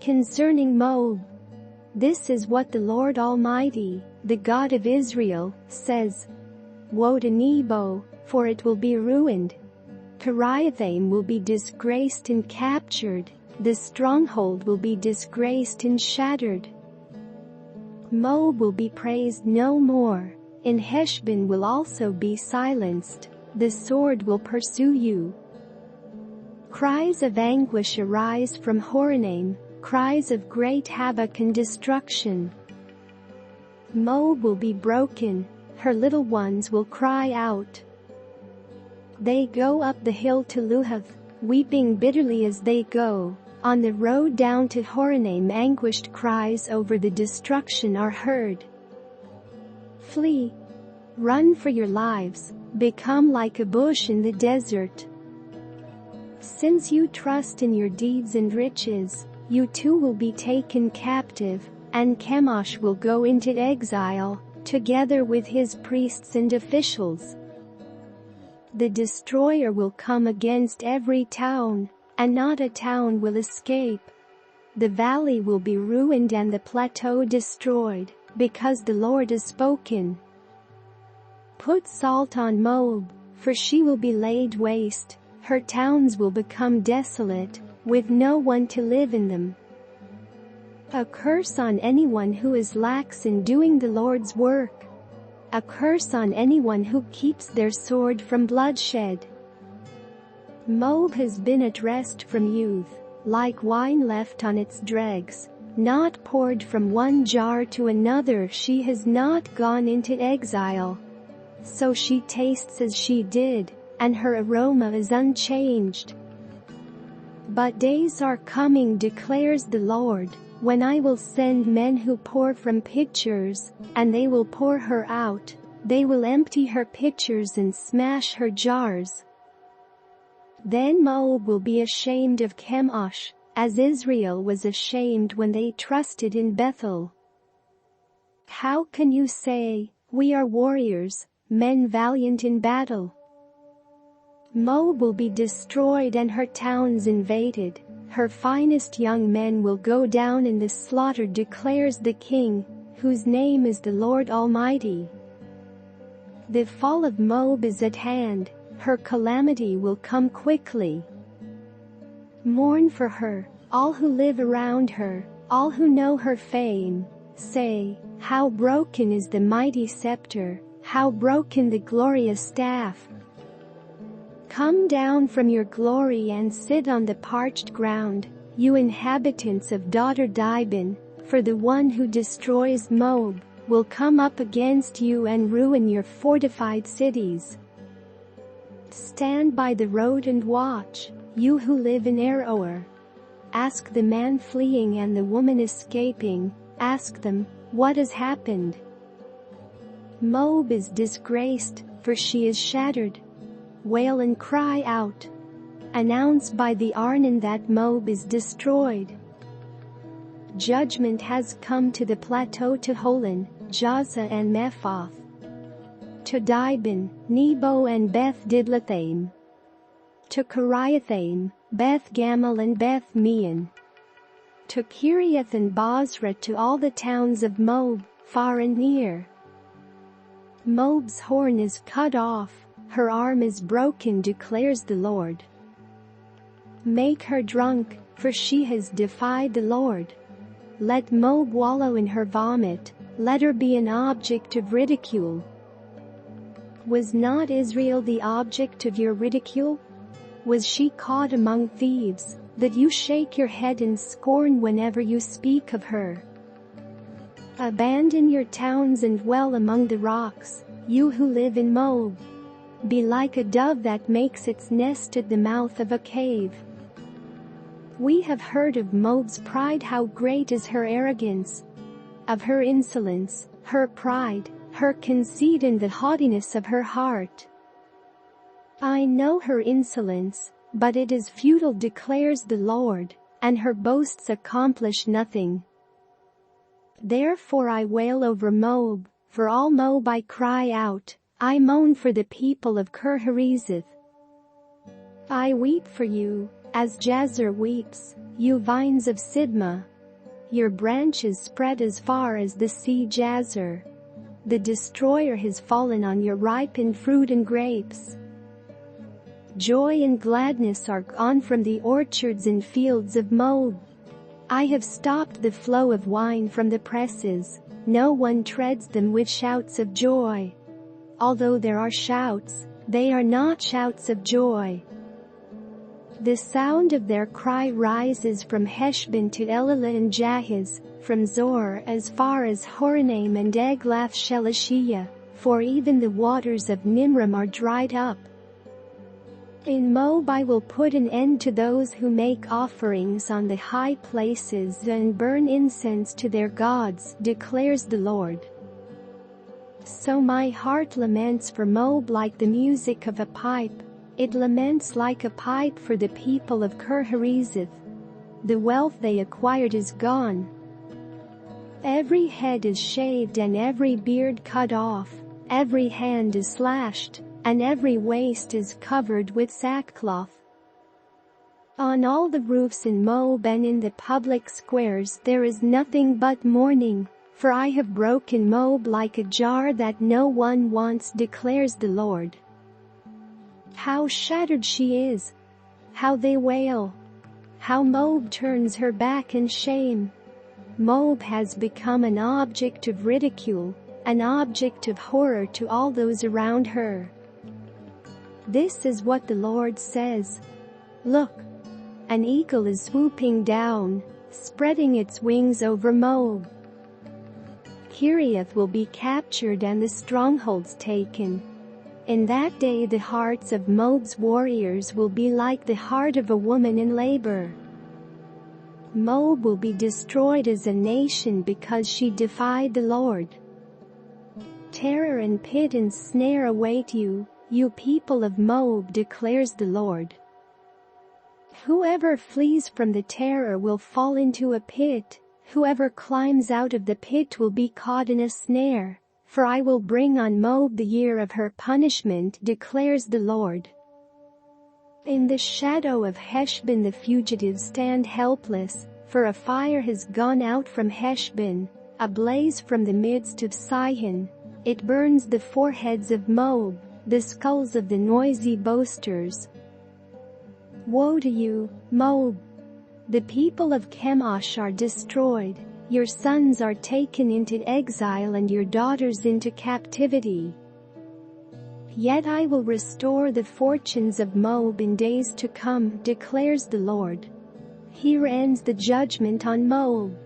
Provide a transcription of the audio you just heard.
Concerning Moab, this is what the Lord Almighty, the God of Israel, says. Woe to Nebo, for it will be ruined. Kiriathaim will be disgraced and captured, the stronghold will be disgraced and shattered. Moab will be praised no more, and Heshbon will also be silenced, the sword will pursue you. Cries of anguish arise from Horonaim, cries of great havoc and destruction. Moab will be broken, her little ones will cry out. They go up the hill to Luhith, weeping bitterly as they go. On the road down to Horonaim anguished cries over the destruction are heard. Flee. Run for your lives, become like a bush in the desert. Since you trust in your deeds and riches, you too will be taken captive, and Chemosh will go into exile, together with his priests and officials. The destroyer will come against every town, and not a town will escape. The valley will be ruined and the plateau destroyed, because the Lord has spoken. Put salt on Moab, for she will be laid waste, her towns will become desolate, with no one to live in them. A curse on anyone who is lax in doing the Lord's work. A curse on anyone who keeps their sword from bloodshed. Moab has been at rest from youth, like wine left on its dregs, not poured from one jar to another. She has not gone into exile. So she tastes as she did, and her aroma is unchanged. But days are coming, declares the Lord, when I will send men who pour from pitchers, and they will pour her out. They will empty her pitchers and smash her jars. Then Moab will be ashamed of Chemosh, as Israel was ashamed when they trusted in Bethel. How can you say, we are warriors, men valiant in battle? Moab will be destroyed and her towns invaded. Her finest young men will go down in the slaughter, declares the King, whose name is the Lord Almighty. The fall of Moab is at hand, her calamity will come quickly. Mourn for her, all who live around her, all who know her fame. Say, how broken is the mighty scepter, how broken the glorious staff. Come down from your glory and sit on the parched ground, you inhabitants of Daughter Dibon, for the one who destroys Moab will come up against you and ruin your fortified cities. Stand by the road and watch, you who live in Aroer. Ask the man fleeing and the woman escaping, ask them, what has happened? Moab is disgraced, for she is shattered. Wail and cry out. Announce by the Arnon that Moab is destroyed. Judgment has come to the plateau, to Holon, Jahzah and Mephaath. To Dibon, Nebo and Beth Diblathaim. To Kiriathaim, Beth Gamul and Beth Meon. To Kerioth and Bozrah, to all the towns of Moab, far and near. Moab's horn is cut off, her arm is broken, declares the Lord. Make her drunk, for she has defied the Lord. Let Moab wallow in her vomit, let her be an object of ridicule. Was not Israel the object of your ridicule? Was she caught among thieves, that you shake your head in scorn whenever you speak of her? Abandon your towns and dwell among the rocks, you who live in Moab. Be like a dove that makes its nest at the mouth of a cave. We have heard of Moab's pride, how great is her arrogance, of her insolence, her pride, her conceit and the haughtiness of her heart. I know her insolence, but it is futile, declares the Lord, and her boasts accomplish nothing. Therefore I wail over Moab, for all Moab I cry out, I moan for the people of Kir Hareseth. I weep for you, as Jahzah weeps, you vines of Sibmah, Your branches spread as far as the sea Jahzah. The destroyer has fallen on your ripened fruit and grapes. Joy and gladness are gone from the orchards and fields of Moab. I have stopped the flow of wine from the presses. No one treads them with shouts of joy. Although there are shouts, they are not shouts of joy. The sound of their cry rises from Heshbon to Elealeh and Jahaz, from Zoar as far as Horonaim and Eglath Shelishiyah, for even the waters of Nimrim are dried up. In Moab I will put an end to those who make offerings on the high places and burn incense to their gods, declares the Lord. So my heart laments for Moab like the music of a pipe. It laments like a pipe for the people of Kir Hareseth. The wealth they acquired is gone. Every head is shaved and every beard cut off, every hand is slashed, and every waist is covered with sackcloth. On all the roofs in Moab and in the public squares there is nothing but mourning, for I have broken Moab like a jar that no one wants, declares the Lord. How shattered she is! How they wail! How Moab turns her back in shame! Moab has become an object of ridicule, an object of horror to all those around her. This is what the Lord says. Look! An eagle is swooping down, spreading its wings over Moab. Kerioth will be captured and the strongholds taken. In that day the hearts of Moab's warriors will be like the heart of a woman in labor. Moab will be destroyed as a nation because she defied the Lord. Terror and pit and snare await you, you people of Moab, declares the Lord. Whoever flees from the terror will fall into a pit, whoever climbs out of the pit will be caught in a snare. For I will bring on Moab the year of her punishment, declares the Lord. In the shadow of Heshbon the fugitives stand helpless, for a fire has gone out from Heshbon, a blaze from the midst of Sihon. It burns the foreheads of Moab, the skulls of the noisy boasters. Woe to you, Moab! The people of Chemosh are destroyed. Your sons are taken into exile and your daughters into captivity. Yet I will restore the fortunes of Moab in days to come, declares the Lord. Here ends the judgment on Moab.